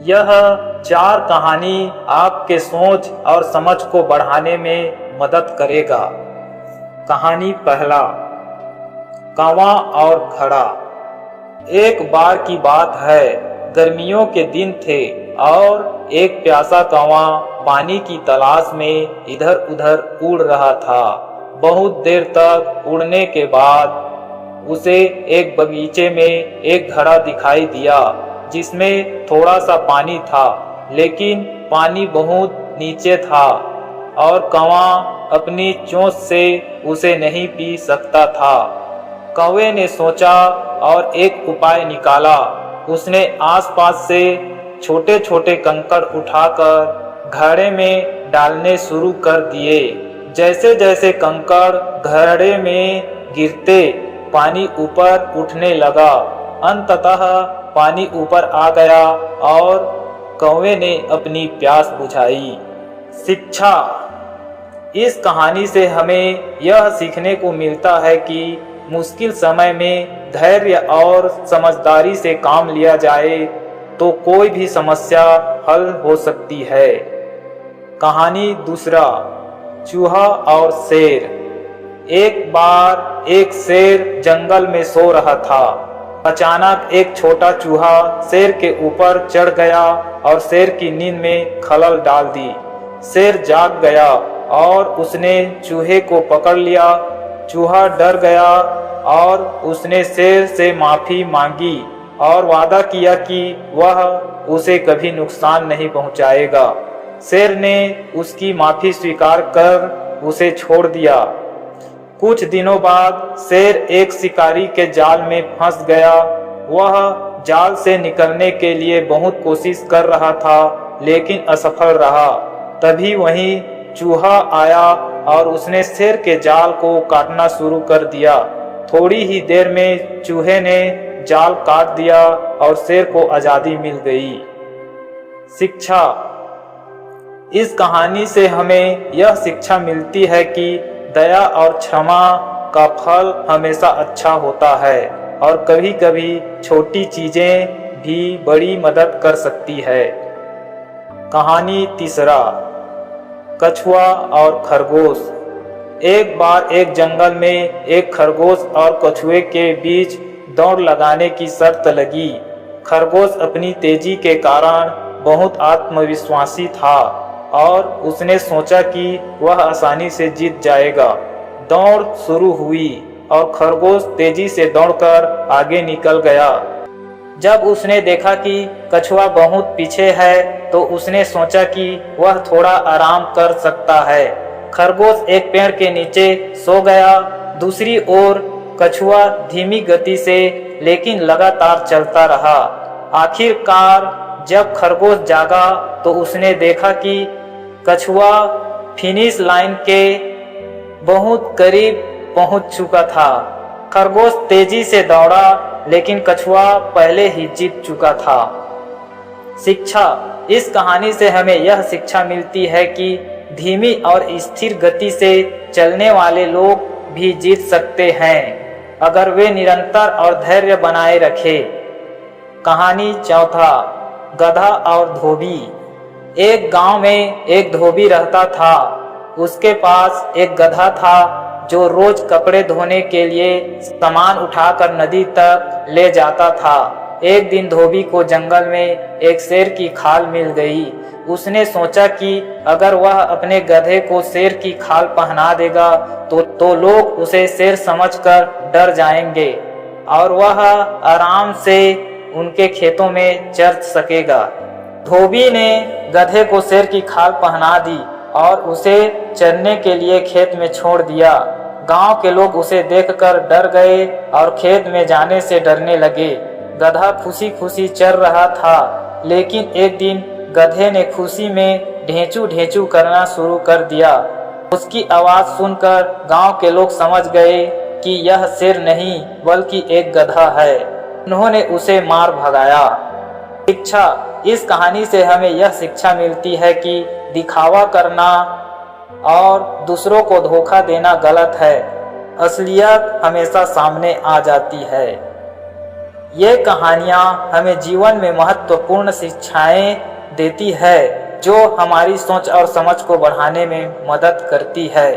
यह 4 कहानी आपके सोच और समझ को बढ़ाने में मदद करेगा। कहानी पहला, कौवा और घड़ा। एक बार की बात है, गर्मियों के दिन थे और एक प्यासा कौवा पानी की तलाश में इधर उधर उड़ रहा था। बहुत देर तक उड़ने के बाद उसे एक बगीचे में एक घड़ा दिखाई दिया जिसमें थोड़ा सा पानी था, लेकिन पानी बहुत नीचे था और कौवा अपनी चोंच से उसे नहीं पी सकता था। कौवे ने सोचा और एक उपाय निकाला। उसने आसपास से छोटे छोटे कंकड़ उठाकर घड़े में डालने शुरू कर दिए। जैसे जैसे कंकड़ घड़े में गिरते पानी ऊपर उठने लगा। अंततः पानी ऊपर आ गया और कौवे ने अपनी प्यास बुझाई। शिक्षा। इस कहानी से हमें यह सीखने को मिलता है कि मुश्किल समय में धैर्य और समझदारी से काम लिया जाए तो कोई भी समस्या हल हो सकती है। कहानी दूसरा, चूहा और शेर। एक बार एक शेर जंगल में सो रहा था। अचानक एक छोटा चूहा शेर के ऊपर चढ़ गया और शेर की नींद में खलल डाल दी। शेर जाग गया और उसने चूहे को पकड़ लिया। चूहा डर गया और उसने शेर से माफी मांगी और वादा किया कि वह उसे कभी नुकसान नहीं पहुंचाएगा। शेर ने उसकी माफी स्वीकार कर उसे छोड़ दिया। कुछ दिनों बाद शेर एक शिकारी के जाल में फंस गया। वह जाल से निकलने के लिए बहुत कोशिश कर रहा था, लेकिन असफल रहा। तभी वहीं चूहा आया और उसने शेर के जाल को काटना शुरू कर दिया। थोड़ी ही देर में चूहे ने जाल काट दिया और शेर को आजादी मिल गई। शिक्षा। इस कहानी से हमें यह शिक्षा मिलती है कि दया और क्षमा का फल हमेशा अच्छा होता है और कभी कभी छोटी चीजें भी बड़ी मदद कर सकती है। कहानी तीसरा, कछुआ और खरगोश। एक बार एक जंगल में एक खरगोश और कछुए के बीच दौड़ लगाने की शर्त लगी। खरगोश अपनी तेजी के कारण बहुत आत्मविश्वासी था और उसने सोचा कि वह आसानी से जीत जाएगा। दौड़ शुरू हुई और खरगोश तेजी से दौड़कर आगे निकल गया। जब उसने देखा कि कछुआ बहुत पीछे है तो उसने सोचा कि वह थोड़ा आराम कर सकता है। खरगोश एक पेड़ के नीचे सो गया। दूसरी ओर कछुआ धीमी गति से लेकिन लगातार चलता रहा। आखिरकार जब खरगोश जागा तो उसने देखा कि कछुआ फिनिश लाइन के बहुत करीब पहुंच चुका था। खरगोश तेजी से दौड़ा, लेकिन कछुआ पहले ही जीत चुका था। शिक्षा। इस कहानी से हमें यह शिक्षा मिलती है कि धीमी और स्थिर गति से चलने वाले लोग भी जीत सकते हैं अगर वे निरंतर और धैर्य बनाए रखें। कहानी चौथा, गधा और धोबी। एक गांव में एक धोबी रहता था। उसके पास एक गधा था जो रोज कपड़े धोने के लिए सामान उठाकर नदी तक ले जाता था। एक दिन धोबी को जंगल में एक शेर की खाल मिल गई। उसने सोचा कि अगर वह अपने गधे को शेर की खाल पहना देगा तो लोग उसे शेर समझकर डर जाएंगे और वह आराम से उनके खेतों में चर सकेगा। धोबी ने गधे को शेर की खाल पहना दी और उसे चरने के लिए खेत में छोड़ दिया। गांव के लोग उसे देखकर डर गए और खेत में जाने से डरने लगे। गधा खुशी खुशी चर रहा था, लेकिन एक दिन गधे ने खुशी में ढेंचू ढेंचू करना शुरू कर दिया। उसकी आवाज सुनकर गांव के लोग समझ गए कि यह शेर नहीं बल्कि एक गधा है। उन्होंने उसे मार भगाया। शिक्षा। इस कहानी से हमें यह शिक्षा मिलती है कि दिखावा करना और दूसरों को धोखा देना गलत है। असलियत हमेशा सामने आ जाती है। ये कहानियाँ हमें जीवन में महत्वपूर्ण शिक्षाएं देती है जो हमारी सोच और समझ को बढ़ाने में मदद करती है।